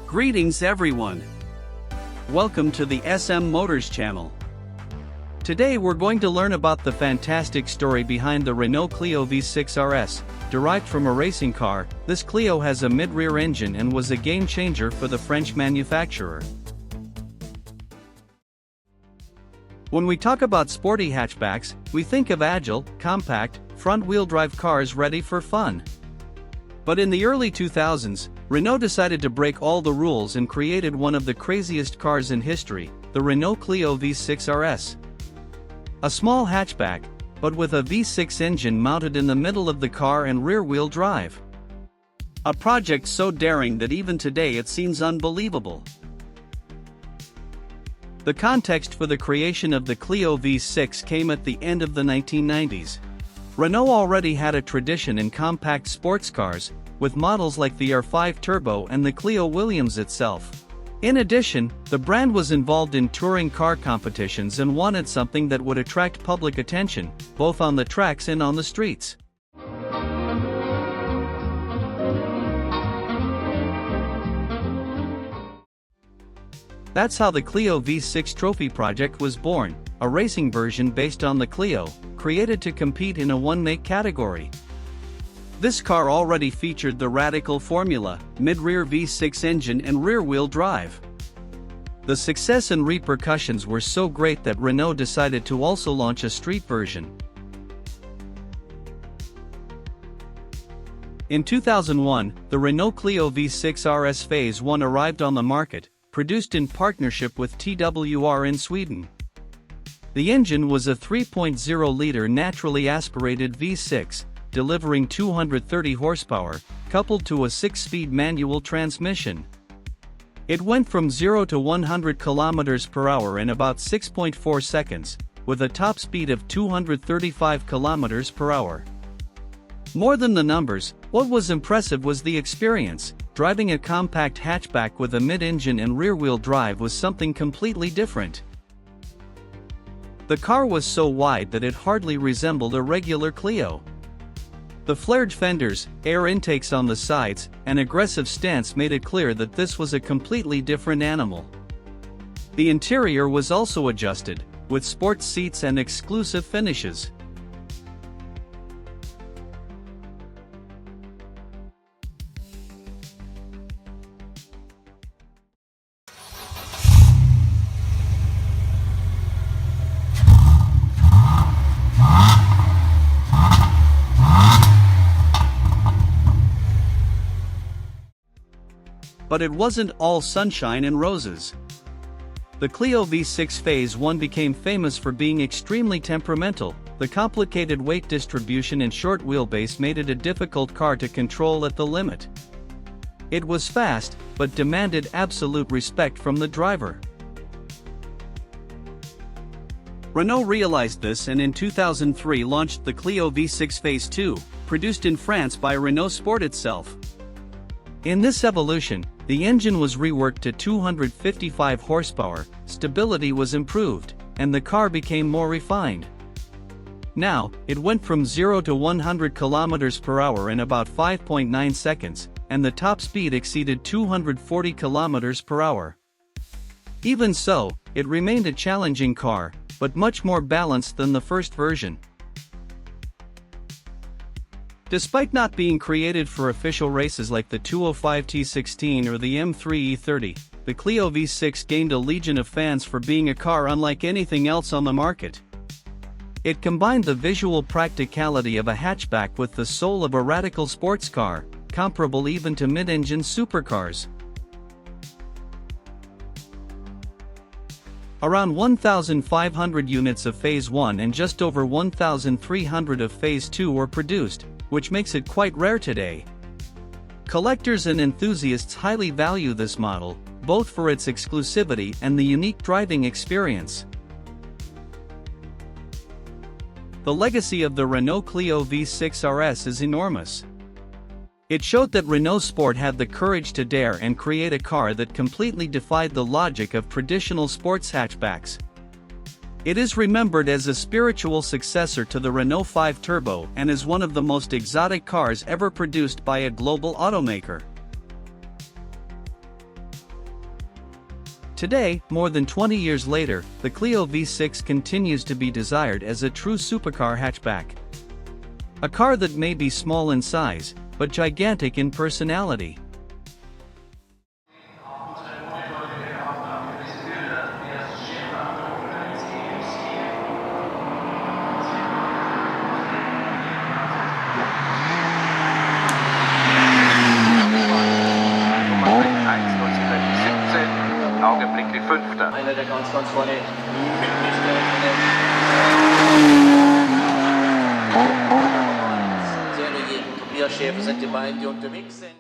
Greetings everyone. Welcome to the SM Motors channel. Today we're going to learn about the fantastic story behind the Renault Clio V6 RS. Derived from a racing car, this Clio has a mid-rear engine and was a game changer for the French manufacturer. When we talk about sporty hatchbacks, we think of agile, compact, front-wheel drive cars ready for fun. But in the early 2000s, Renault decided to break all the rules and created one of the craziest cars in history, the Renault Clio V6 RS. A small hatchback, but with a V6 engine mounted in the middle of the car and rear-wheel drive. A project so daring that even today it seems unbelievable. The context for the creation of the Clio V6 came at the end of the 1990s. Renault already had a tradition in compact sports cars, with models like the R5 Turbo and the Clio Williams itself. In addition, the brand was involved in touring car competitions and wanted something that would attract public attention, both on the tracks and on the streets. That's how the Clio V6 Trophy project was born, a racing version based on the Clio, created to compete in a one-make category. This car already featured the radical formula, mid-rear V6 engine and rear-wheel drive. The success and repercussions were so great that Renault decided to also launch a street version. In 2001, the Renault Clio V6 RS Phase 1 arrived on the market, produced in partnership with TWR in Sweden. The engine was a 3.0-liter naturally aspirated V6, delivering 230 horsepower, coupled to a 6-speed manual transmission. It went from 0 to 100 km per hour in about 6.4 seconds, with a top speed of 235 km per hour. More than the numbers, what was impressive was the experience. Driving a compact hatchback with a mid-engine and rear-wheel drive was something completely different. The car was so wide that it hardly resembled a regular Clio. The flared fenders, air intakes on the sides, and aggressive stance made it clear that this was a completely different animal. The interior was also adjusted, with sports seats and exclusive finishes. But it wasn't all sunshine and roses. The Clio V6 Phase 1 became famous for being extremely temperamental. The complicated weight distribution and short wheelbase made it a difficult car to control at the limit. It was fast, but demanded absolute respect from the driver. Renault realized this and in 2003 launched the Clio V6 Phase 2, produced in France by Renault Sport itself. In this evolution, the engine was reworked to 255 horsepower, stability was improved, and the car became more refined. Now, it went from 0 to 100 km per hour in about 5.9 seconds, and the top speed exceeded 240 km per hour. Even so, it remained a challenging car, but much more balanced than the first version. Despite not being created for official races like the 205 T16 or the M3 E30, the Clio V6 gained a legion of fans for being a car unlike anything else on the market. It combined the visual practicality of a hatchback with the soul of a radical sports car, comparable even to mid-engine supercars. Around 1,500 units of Phase 1 and just over 1,300 of Phase 2 were produced, which makes it quite rare today. Collectors and enthusiasts highly value this model, both for its exclusivity and the unique driving experience. The legacy of the Renault Clio V6 RS is enormous. It showed that Renault Sport had the courage to dare and create a car that completely defied the logic of traditional sports hatchbacks. It is remembered as a spiritual successor to the Renault 5 Turbo and is one of the most exotic cars ever produced by a global automaker. Today, more than 20 years later, the Clio V6 continues to be desired as a true supercar hatchback. A car that may be small in size, but gigantic in personality. Augenblicklich Fünfter. Einer, der ganz vorne sehr diejenigen Kopierschäfer sind die beiden, die unterwegs sind.